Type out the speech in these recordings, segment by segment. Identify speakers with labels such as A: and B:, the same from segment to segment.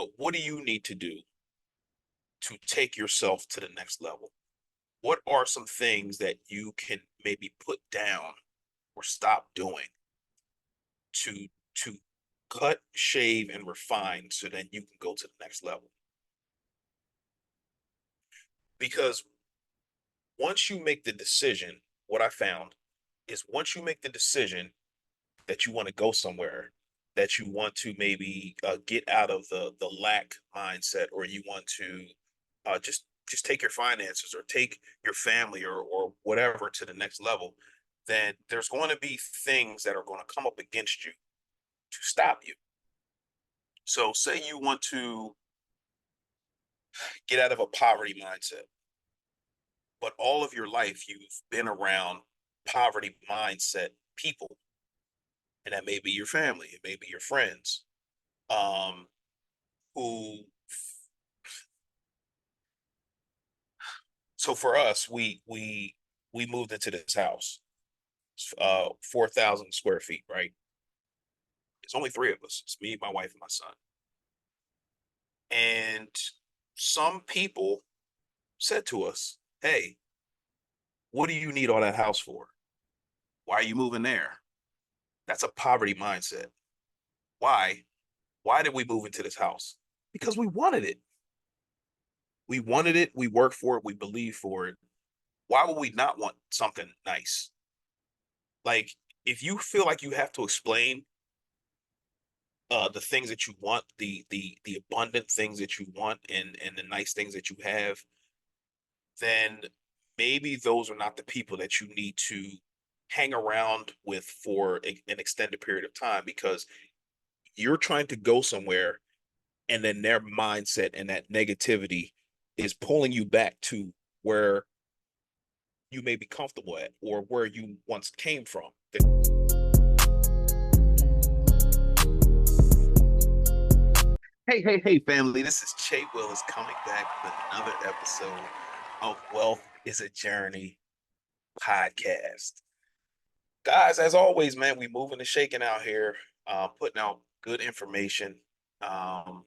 A: but what do you need to do to take yourself to the next level? What are some things that you can maybe put down or stop doing to to cut, shave, and refine so that you can go to the next level? Because once you make the decision, what I found is once you make the decision that you want to go somewhere, that you want to maybe get out of the lack mindset, or you want to just take your finances or take your family or whatever to the next level, then there's going to be things that are going to come up against you to stop you. So, say you want to get out of a poverty mindset, but all of your life you've been around poverty mindset people, and that may be your family, it may be your friends, um, who. So for us, we moved into this house, 4,000 square feet, right? It's only three of us. It's me, my wife, and my son. And some people said to us, "Hey, what do you need all that house for? Why are you moving there?" That's a poverty mindset. Why? Why did we move into this house? Because we wanted it. We wanted it. We worked for it. We believed for it. Why would we not want something nice? Like, if you feel like you have to explain the things that you want, the abundant things that you want, and the nice things that you have, then maybe those are not the people that you need to hang around with for an extended period of time, because you're trying to go somewhere, and then their mindset and that negativity is pulling you back to where you may be comfortable at or where you once came from. Hey, family. This is Che Willis coming back with another episode of Wealth is a Journey podcast. Guys, as always, man, we moving and shaking out here, putting out good information, um,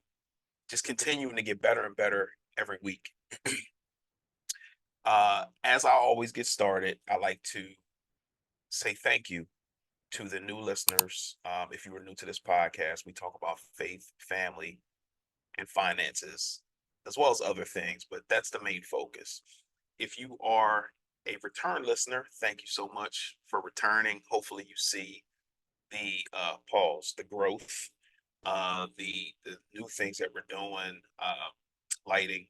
A: just continuing to get better and better every week. As I always get started, I like to say thank you to the new listeners. If you were new to this podcast, we talk about faith, family, and finances, as well as other things, but that's the main focus. If you are a return listener, thank you so much for returning. Hopefully, you see the pause, the growth, the new things that we're doing, lighting.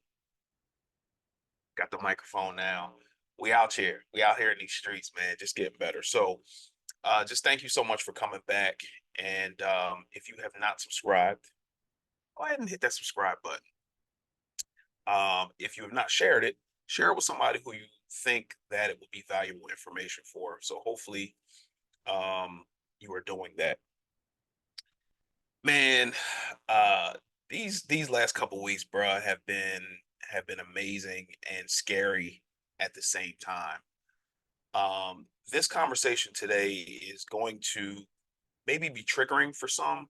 A: Got the microphone now. We out here in these streets, man, just getting better. So, just thank you so much for coming back. And if you have not subscribed, go ahead and hit that subscribe button. If you have not shared it, share it with somebody who you think that it would be valuable information for. So hopefully, you are doing that. Man, uh, these last couple weeks, bruh, have been amazing and scary at the same time. This conversation today is going to maybe be triggering for some,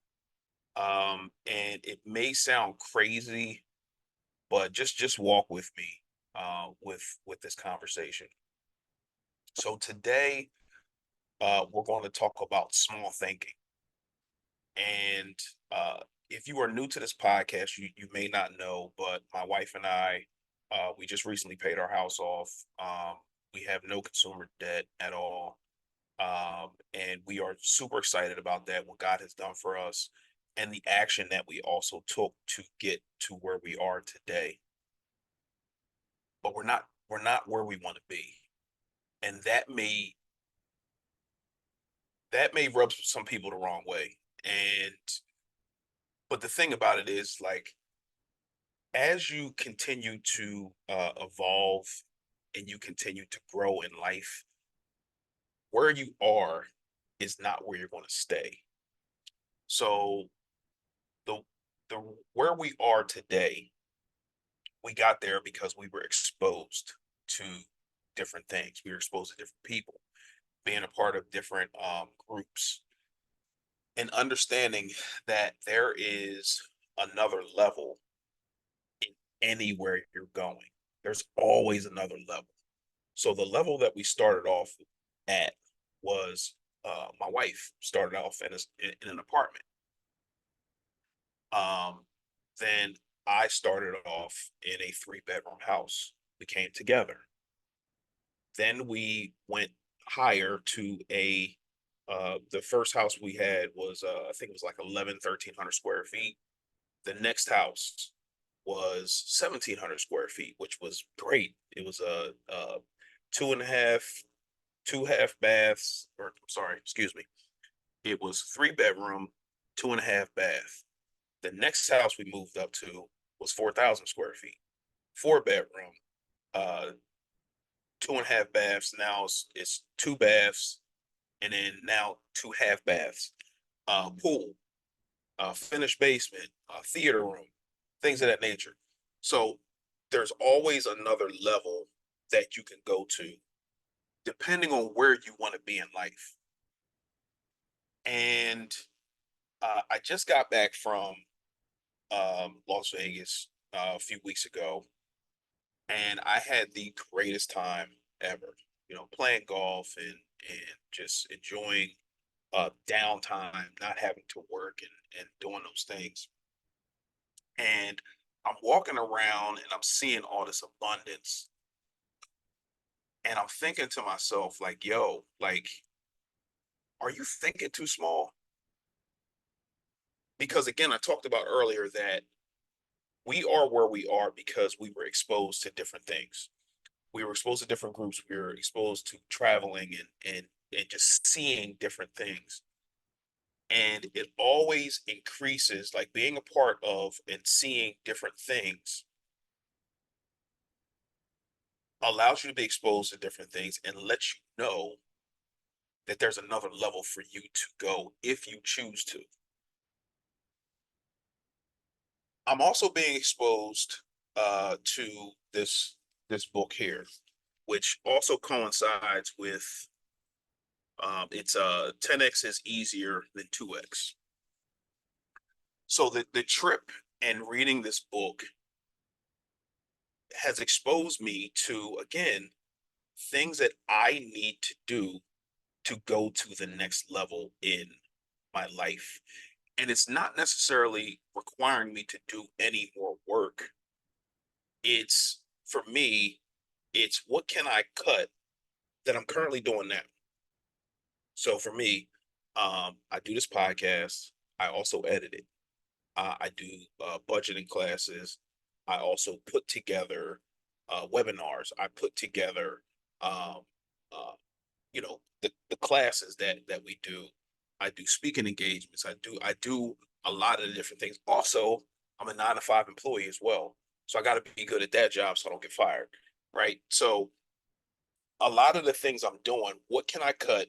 A: and it may sound crazy, but just walk with me with this conversation. So today, we're going to talk about small thinking. And if you are new to this podcast, you may not know, but my wife and I, we just recently paid our house off. We have no consumer debt at all. And we are super excited about that, what God has done for us, and the action that we also took to get to where we are today. But we're not where we want to be. And that may rub some people the wrong way. And but the thing about it is, like, as you continue to evolve and you continue to grow in life, where you are is not where you're going to stay. So the the where we are today, we got there because we were exposed to different things. We were exposed to different people, being a part of different groups, and understanding that there is another level in anywhere you're going. There's always another level. So the level that we started off at was my wife started off in an apartment. Um, then I started off in a three-bedroom house. We came together. Then we went higher to the first house we had was, I think it was like 1300 square feet. The next house was 1700 square feet, which was great. It was a two and a half, two half baths, or sorry, excuse me. It was three bedroom, two and a half bath. The next house we moved up to was 4,000 square feet, four bedroom, uh, two and a half baths. Now it's two baths, and then now two half baths, pool, finished basement, theater room, things of that nature. So there's always another level that you can go to depending on where you want to be in life. And I just got back from Las Vegas a few weeks ago, and I had the greatest time ever. You know, playing golf and just enjoying downtime, not having to work and doing those things. And I'm walking around and I'm seeing all this abundance, and I'm thinking to myself, like, yo, like, are you thinking too small? Because again, I talked about earlier that we are where we are because we were exposed to different things. We were exposed to different groups. We were exposed to traveling and just seeing different things. And it always increases, like being a part of and seeing different things allows you to be exposed to different things and lets you know that there's another level for you to go if you choose to. I'm also being exposed to this book here, which also coincides with it's 10x is easier than 2x. So the trip and reading this book has exposed me to, again, things that I need to do to go to the next level in my life. And it's not necessarily requiring me to do any more work. It's for me, it's what can I cut that I'm currently doing now. So for me, I do this podcast. I also edit it. I do budgeting classes. I also put together webinars. I put together, um, uh, the classes that we do. I do speaking engagements. I do a lot of the different things. Also, I'm a 9 to 5 employee as well, so I got to be good at that job so I don't get fired. Right. So a lot of the things I'm doing, what can I cut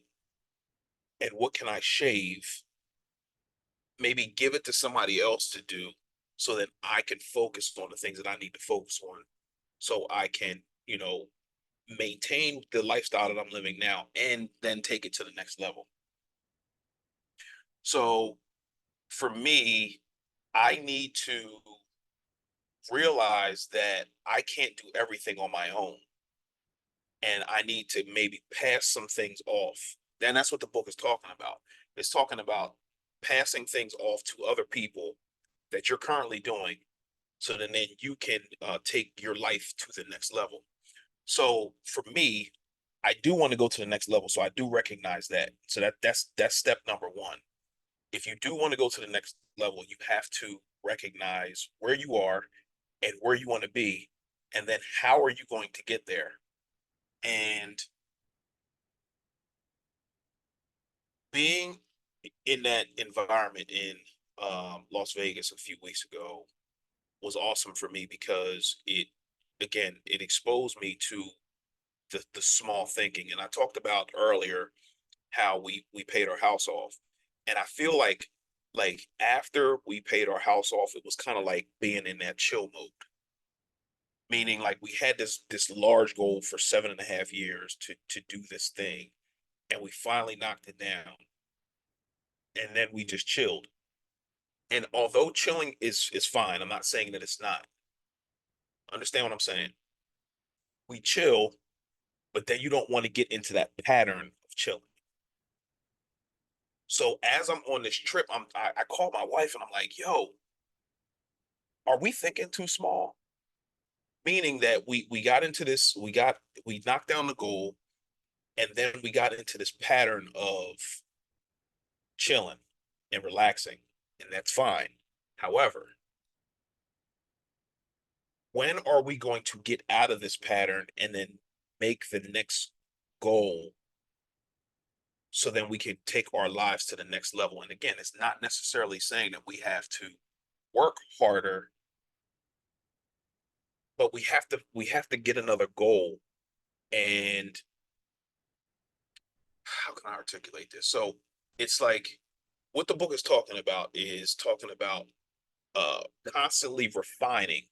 A: and what can I shave, maybe give it to somebody else to do so that I can focus on the things that I need to focus on so I can, maintain the lifestyle that I'm living now and then take it to the next level. So for me, I need to realize that I can't do everything on my own and I need to maybe pass some things off. And that's what the book is talking about. It's talking about passing things off to other people that you're currently doing so then you can take your life to the next level. So for me, I do want to go to the next level. So I do recognize that. So that's step number one. If you do want to go to the next level, you have to recognize where you are and where you want to be, and then how are you going to get there? And being in that environment in Las Vegas a few weeks ago was awesome for me because it exposed me to the small thinking. And I talked about earlier how we paid our house off, and I feel like after we paid our house off, it was kind of like being in that chill mode. Meaning, like we had this large goal for 7.5 years to do this thing, and we finally knocked it down, and then we just chilled. And although chilling is fine, I'm not saying that it's not. Understand what I'm saying? We chill, but then you don't want to get into that pattern of chilling. So as I'm on this trip, I call my wife and I'm like, yo, are we thinking too small? Meaning that we got into this, we knocked down the goal, and then we got into this pattern of chilling and relaxing, and that's fine. However, when are we going to get out of this pattern and then make the next goal so then we can take our lives to the next level? And again, it's not necessarily saying that we have to work harder, but we have to get another goal. And how can I articulate this? So it's like what the book is talking about uh constantly refining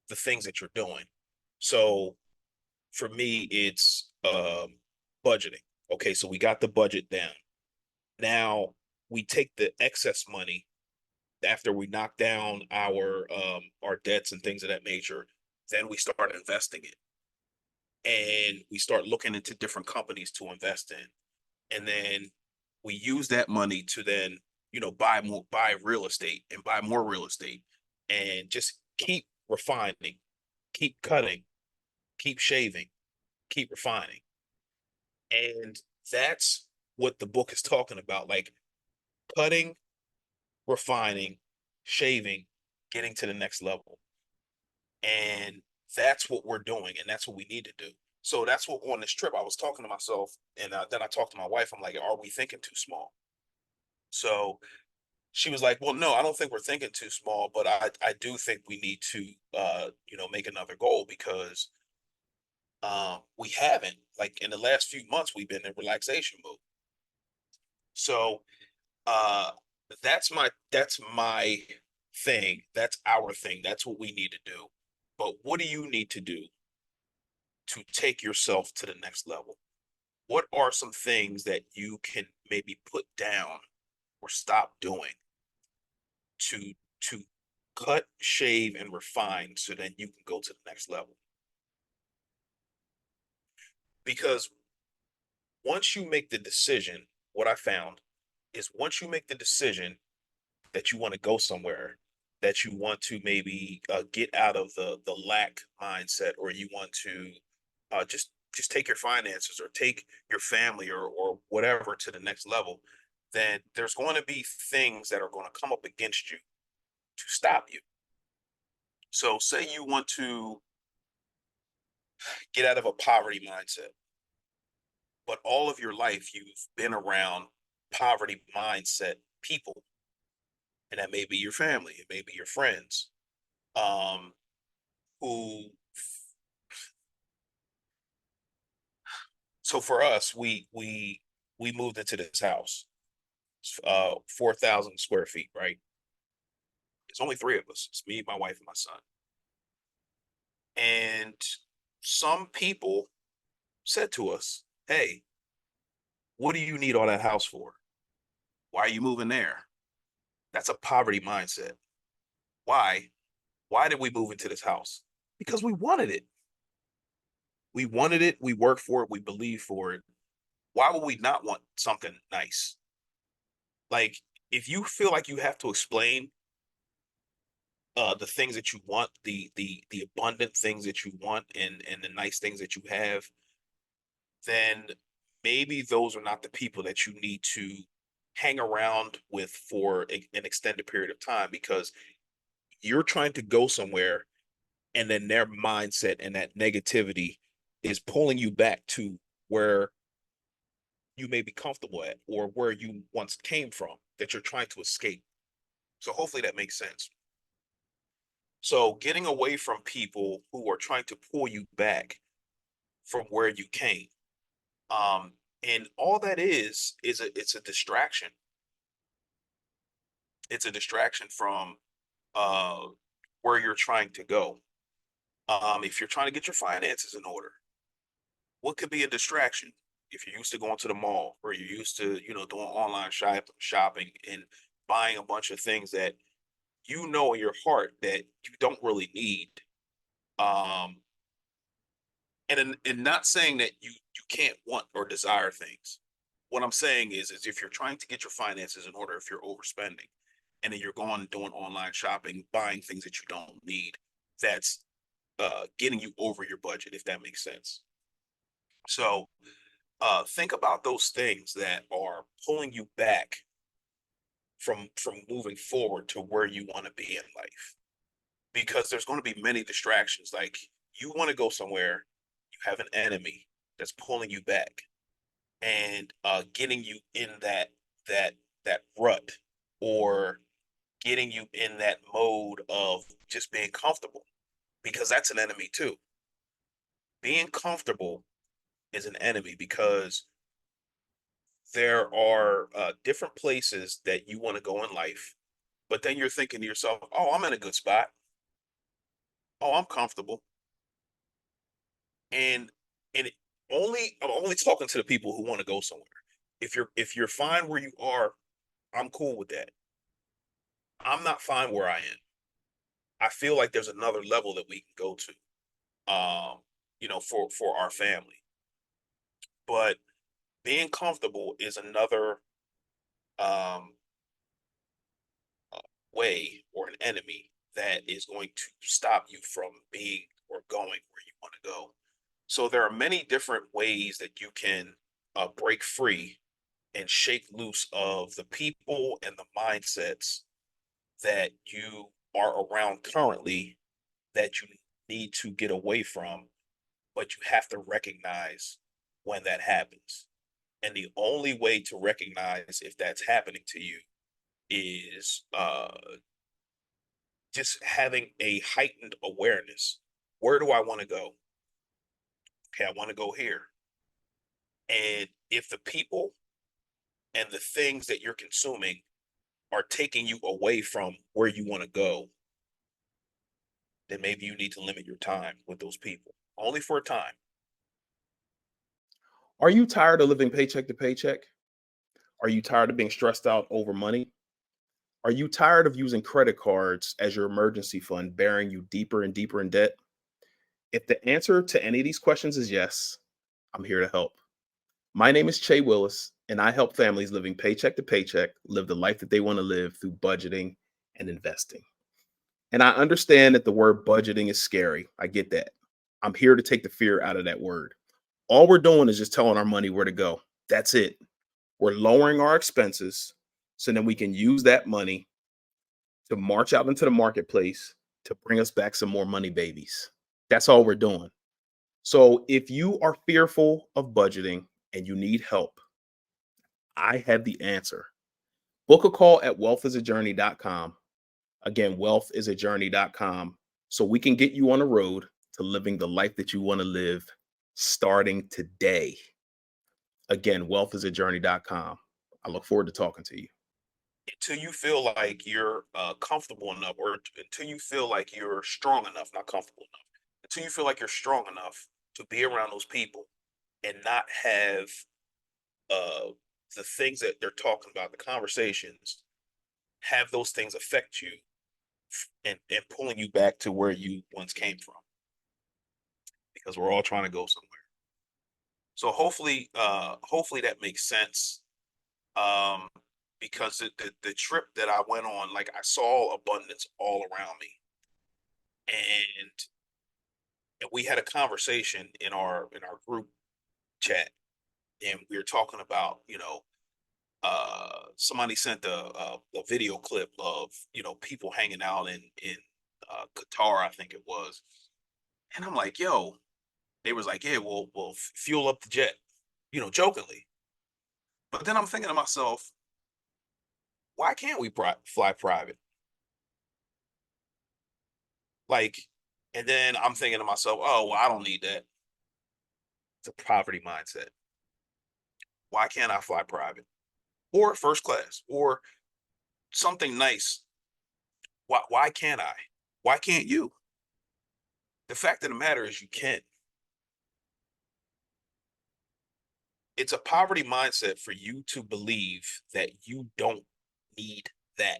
A: the things that you're doing. So for me, it's budgeting. Okay, so we got the budget down. Now we take the excess money after we knock down our debts and things of that nature, then we start investing it. And we start looking into different companies to invest in. And then we use that money to then, buy real estate and buy more real estate and just keep refining, keep cutting, keep shaving, keep refining. And that's what the book is talking about. Like cutting, refining, shaving, getting to the next level. And that's what we're doing. And that's what we need to do. So that's what on this trip I was talking to myself, and then I talked to my wife. I'm like, "Are we thinking too small?" So she was like, "Well, no, I don't think we're thinking too small, but I do think we need to make another goal because we haven't, like, in the last few months we've been in relaxation mode." So uh that's my thing. That's our thing. That's what we need to do. But what do you need to do to take yourself to the next level? What are some things that you can maybe put down or stop doing to to cut, shave, and refine so then you can go to the next level? Because once you make the decision, what I found is once you make the decision that you want to go somewhere, that you want to maybe get out of the lack mindset, or you want to just take your finances or take your family or whatever to the next level, then there's going to be things that are going to come up against you to stop you. So say you want to get out of a poverty mindset, but all of your life you've been around poverty mindset people, and that may be your family, it may be your friends, um, who. So for us, we moved into this house, 4,000 square feet, right? It's only three of us. It's me, my wife, and my son. And some people said to us, "Hey, what do you need all that house for? Why are you moving there?" That's a poverty mindset. Why? Why did we move into this house? Because we wanted it. We wanted it. We worked for it. We believed for it. Why would we not want something nice? Like, if you feel like you have to explain the things that you want, the abundant things that you want, and the nice things that you have, then maybe those are not the people that you need to hang around with for an extended period of time, because you're trying to go somewhere, and then their mindset and that negativity is pulling you back to where you may be comfortable at, or where you once came from, that you're trying to escape. So hopefully that makes sense. So getting away from people who are trying to pull you back from where you came. And all that is it's a distraction. It's a distraction from uh where you're trying to go. If you're trying to get your finances in order, what could be a distraction? If you're used to going to the mall, or you're used to, doing online shopping and buying a bunch of things that you know in your heart that you don't really need. Um, and not saying that you can't want or desire things. What I'm saying is if you're trying to get your finances in order, if you're overspending, and then you're going and doing online shopping, buying things that you don't need, that's getting you over your budget, if that makes sense. So think about those things that are pulling you back from moving forward to where you want to be in life, because there's going to be many distractions. Like, you want to go somewhere, you have an enemy that's pulling you back and getting you in that that rut, or getting you in that mode of just being comfortable, because that's an enemy too. Being comfortable is an enemy, because there are different places that you want to go in life, but then you're thinking to yourself, "Oh, I'm in a good spot. Oh, I'm comfortable." And I'm only talking to the people who want to go somewhere. If you're fine where you are, I'm cool with that. I'm not fine where I am. I feel like there's another level that we can go to, for our family. But being comfortable is another um, way, or an enemy that is going to stop you from being or going where you want to go. So there are many different ways that you can break free and shake loose of the people and the mindsets that you are around currently, that you need to get away from, but you have to recognize when that happens. And the only way to recognize if that's happening to you is just having a heightened awareness. Where do I want to go? Okay, I want to go here. And if the people and the things that you're consuming are taking you away from where you want to go, then maybe you need to limit your time with those people, only for a time.
B: Are you tired of living paycheck to paycheck? Are you tired of being stressed out over money? Are you tired of using credit cards as your emergency fund, bearing you deeper and deeper in debt? If the answer to any of these questions is yes, I'm here to help. My name is Che Willis, and I help families living paycheck to paycheck live the life that they want to live through budgeting and investing. And I understand that the word budgeting is scary. I get that. I'm here to take the fear out of that word. All we're doing is just telling our money where to go. That's it. We're lowering our expenses so then we can use that money to march out into the marketplace to bring us back some more money babies. That's all we're doing. So if you are fearful of budgeting and you need help, I have the answer. Book a call at wealthisajourney.com. Again, wealthisajourney.com, so we can get you on the road to living the life that you want to live starting today. Again, wealthisajourney.com. I look forward to talking to you.
A: Until you feel like you're comfortable enough, or until you feel like you're strong enough, not comfortable enough, until you feel like you're strong enough to be around those people and not have uh, the things that they're talking about, the conversations, have those things affect you, and pulling you back to where you once came from, because we're all trying to go somewhere. So hopefully that makes sense. Um, because the trip that I went on, like, I saw abundance all around me, and we had a conversation in our group chat, and we were talking about, somebody sent a video clip of, people hanging out in Qatar, I think it was, and I'm like, yo, they was like, yeah, we'll fuel up the jet, jokingly. But then I'm thinking to myself, why can't we fly private? Like, and then I'm thinking to myself, oh, well, I don't need that. It's a poverty mindset. Why can't I fly private, or first class, or something nice? Why can't I? Why can't you? The fact of the matter is, you can. It's a poverty mindset for you to believe that you don't need that.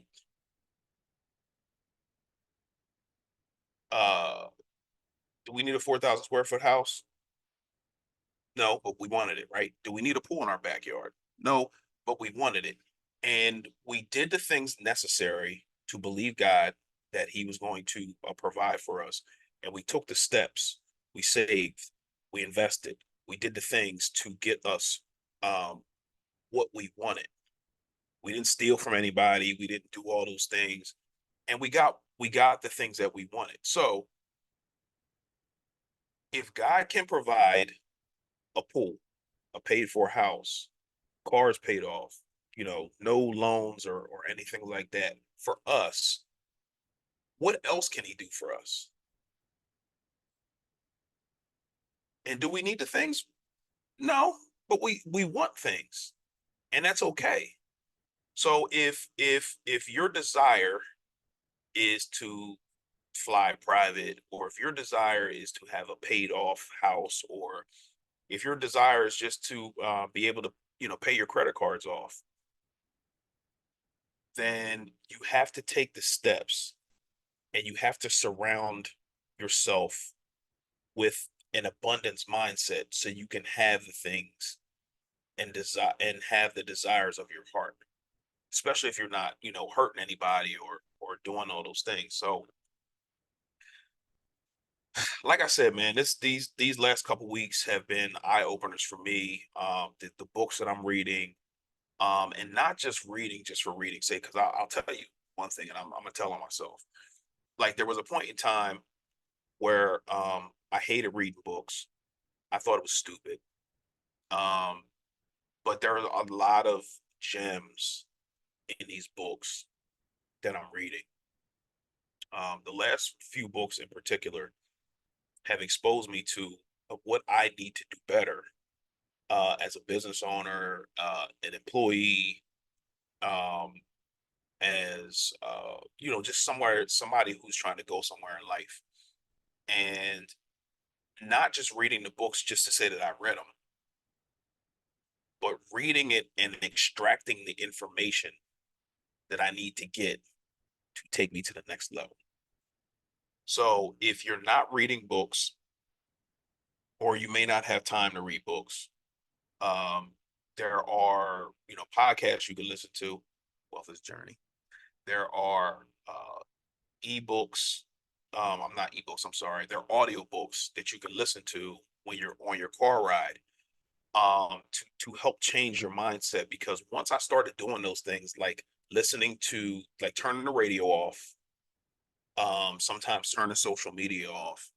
A: Uh, do we need a 4,000 square foot house? No, but we wanted it, right? Do we need a pool in our backyard? No, but we wanted it. And we did the things necessary to believe God that He was going to provide for us. And we took the steps, we saved, we invested, we did the things to get us um, what we wanted. We didn't steal from anybody, we didn't do all those things. And we got the things that we wanted. So if God can provide a pool, a paid for house, cars paid off, no loans or anything like that for us, what else can he do for us? And do we need the things? No, but we want things, and that's okay. So if your desire is to fly private, or if your desire is to have a paid off house, or if your desire is just to be able to pay your credit cards off, then you have to take the steps, and you have to surround yourself with an abundance mindset so you can have the things and desire and have the desires of your heart, especially if you're not hurting anybody or doing all those things. So like I said, man, these last couple weeks have been eye openers for me. The books that I'm reading, and not just reading just for reading's sake, because I'll tell you one thing, and I'm gonna tell on myself. Like, there was a point in time where I hated reading books. I thought it was stupid. Um, but there are a lot of gems in these books that I'm reading. The last few books in particular have exposed me to what I need to do better as a business owner, an employee, um, as just somebody who's trying to go somewhere in life, and not just reading the books just to say that I read them, but reading it and extracting the information that I need to get to take me to the next level. So if you're not reading books, or you may not have time to read books, um, there are podcasts you can listen to. Wealth's Journey. There are ebooks. I'm not ebooks. I'm sorry. There are audiobooks that you can listen to when you're on your car ride, to help change your mindset. Because once I started doing those things, like listening to, like, turning the radio off, sometimes turning social media off,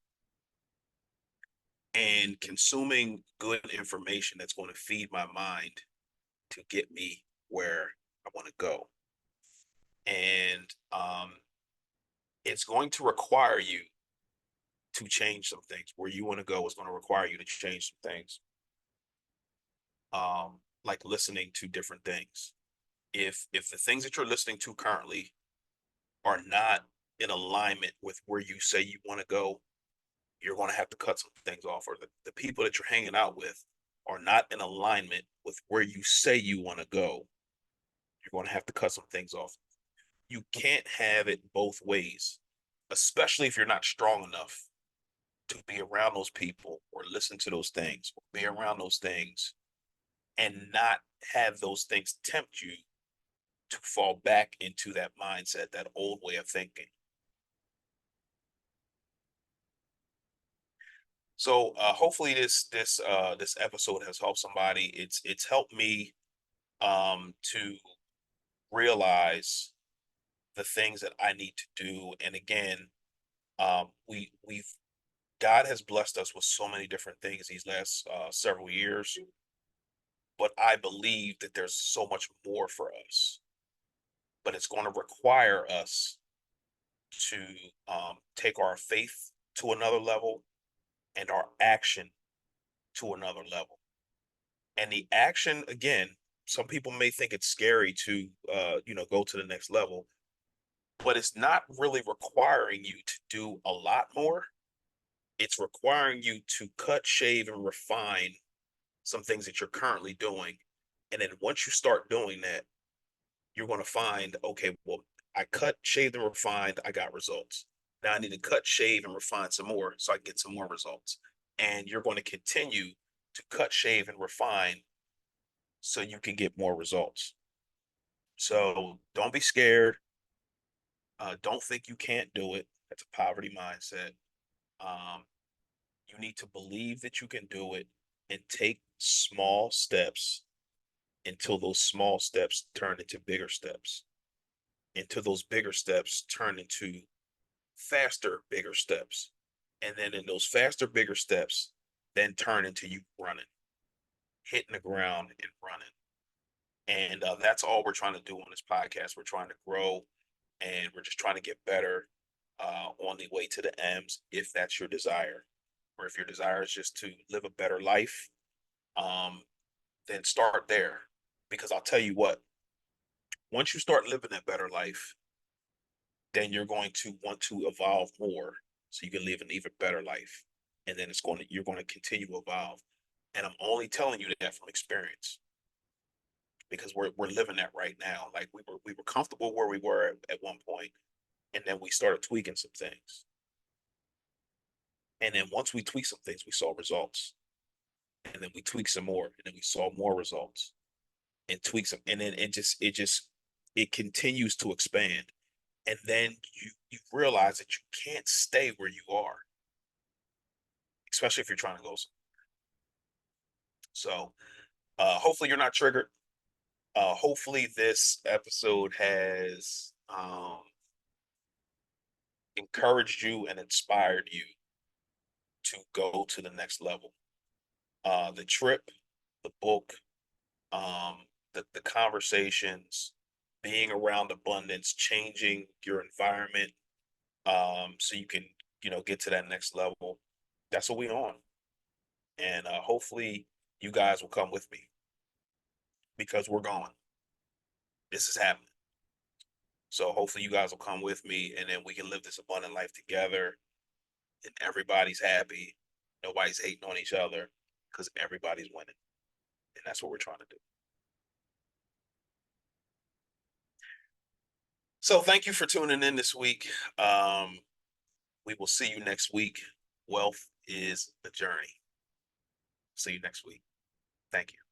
A: and consuming good information that's going to feed my mind to get me where I want to go. And it's going to require you to change some things. Where you want to go is going to require you to change some things, like listening to different things. If the things that you're listening to currently are not in alignment with where you say you want to go, you're going to have to cut some things off. Or the people that you're hanging out with are not in alignment with where you say you want to go, you're going to have to cut some things off. You can't have it both ways, especially if you're not strong enough to be around those people or listen to those things or be around those things, and not have those things tempt you to fall back into that mindset, that old way of thinking. So hopefully this episode has helped somebody. It's helped me to realize the things that I need to do. And again, we've God has blessed us with so many different things these last several years, but I believe that there's so much more for us. But it's going to require us to take our faith to another level, and our action to another level. And the action, again, some people may think it's scary to go to the next level, but it's not really requiring you to do a lot more. It's requiring you to cut, shave, and refine some things that you're currently doing. And then once you start doing that, you're going to find, okay, well, I cut, shaved, and refined, I got results. Now I need to cut, shave, and refine some more so I get some more results. And you're going to continue to cut, shave, and refine so you can get more results. So don't be scared. Don't think you can't do it. That's a poverty mindset. Um, you need to believe that you can do it and take small steps until those small steps turn into bigger steps, until those bigger steps turn into faster, bigger steps. And then in those faster, bigger steps, then turn into you running, hitting the ground and running. And that's all we're trying to do on this podcast. We're trying to grow and we're just trying to get better on the way to the M's if that's your desire. Or if your desire is just to live a better life, um, then start there. Because I'll tell you what, once you start living that better life, then you're going to want to evolve more so you can live an even better life. And then you're going to continue to evolve. And I'm only telling you that from experience because we're living that right now. Like we were comfortable where we were at one point, and then we started tweaking some things. And then once we tweaked some things, we saw results. And then we tweaked some more, and then we saw more results and tweak some, and then it continues to expand. And then you realize that you can't stay where you are, especially if you're trying to go somewhere. So hopefully you're not triggered. Hopefully this episode has encouraged you and inspired you to go to the next level. The trip, the book, um, the conversations, being around abundance, changing your environment, so you can get to that next level. That's what we on, and hopefully you guys will come with me because we're going. This is happening. So hopefully you guys will come with me, and then we can live this abundant life together, and everybody's happy. Nobody's hating on each other because everybody's winning, and that's what we're trying to do. So thank you for tuning in this week. We will see you next week. Wealth is a journey. See you next week. Thank you.